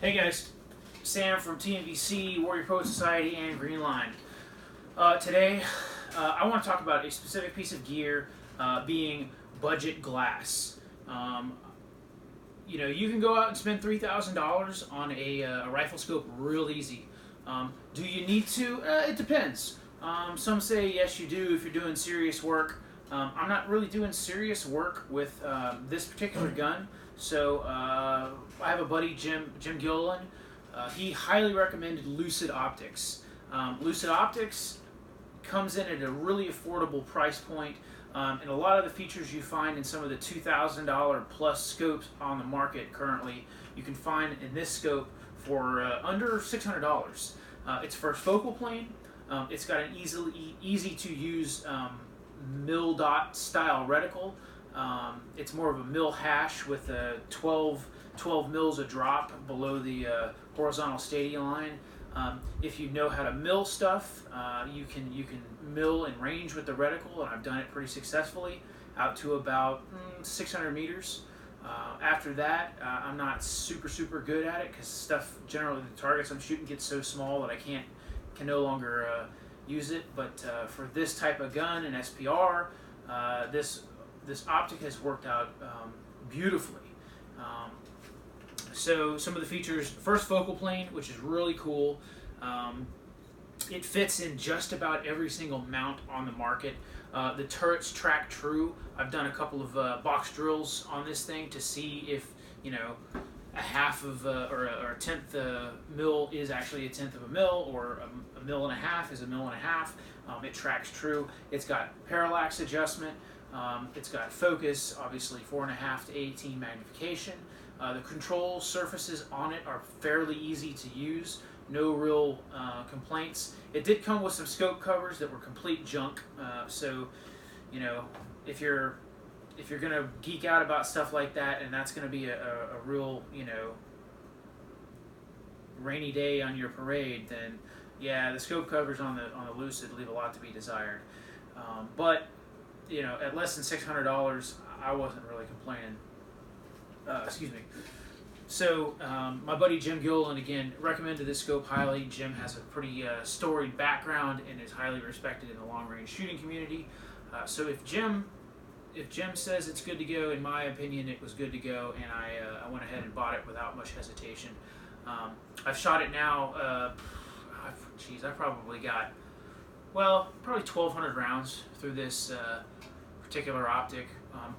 Hey guys, Sam from TNVC, Warrior Poet Society, and Green Line. Today, I want to talk about a specific piece of gear being budget glass. You can go out and spend $3,000 on a rifle scope real easy. Do you need to? It depends. Some say yes you do if you're doing serious work. I'm not really doing serious work with this particular gun, so I have a buddy, Jim Gilliland. He highly recommended Lucid Optics. Lucid Optics comes in at a really affordable price point, and a lot of the features you find in some of the $2,000 plus scopes on the market currently, you can find in this scope for under $600. It's first focal plane. It's got an easy to use mil dot style reticle. It's more of a mil hash with a 12 mils a drop below the horizontal stadium line. If you know how to mill stuff, you can mill in range with the reticle, and I've done it pretty successfully out to about 600 meters. After that, I'm not super good at it because stuff, generally the targets I'm shooting get so small that I can no longer use it. But for this type of gun and SPR, this optic has worked out beautifully. So some of the features: first focal plane, which is really cool. It fits in just about every single mount on the market. The turrets track true. I've done a couple of box drills on this thing to see if a half of or a tenth mil is actually a tenth of a mil, or a mil and a half is a mil and a half. It tracks true. It's got parallax adjustment. It's got focus, obviously 4.5 to 18 magnification. The control surfaces on it are fairly easy to use. No real complaints. It did come with some scope covers that were complete junk. So, if you're gonna geek out about stuff like that, and that's gonna be a real rainy day on your parade, then yeah, the scope covers on the Lucid leave a lot to be desired. But at less than $600, I wasn't really complaining. Excuse me. So my buddy Jim Gilliland again recommended this scope highly. Jim has a pretty storied background and is highly respected in the long-range shooting community. So if Jim says it's good to go, in my opinion, it was good to go, and I went ahead and bought it without much hesitation. I've shot it now. I've probably got probably 1,200 rounds through this particular optic.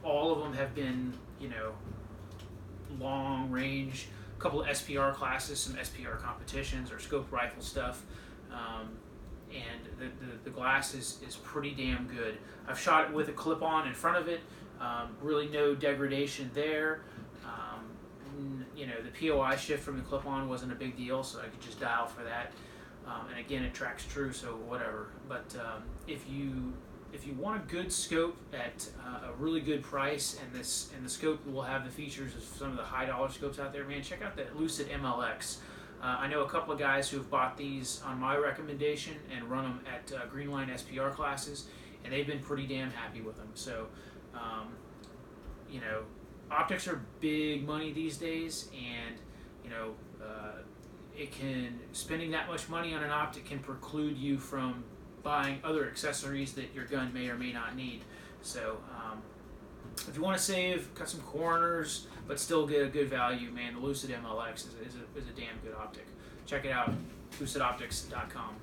All of them have been long range, a couple of SPR classes, some SPR competitions or scope rifle stuff, and the glass is pretty damn good. I've shot it with a clip-on in front of it, really no degradation there. The POI shift from the clip-on wasn't a big deal, so I could just dial for that. And again, it tracks true, so whatever. But if you want a good scope at a really good price, and the scope will have the features of some of the high dollar scopes out there, man, check out the Lucid MLX. I know a couple of guys who have bought these on my recommendation and run them at Green Line SPR classes, and they've been pretty damn happy with them. So, optics are big money these days, and spending that much money on an optic can preclude you from buying other accessories that your gun may or may not need. So if you want to save, cut some corners, but still get a good value, man, the Lucid MLX is a damn good optic. Check it out, lucidoptics.com.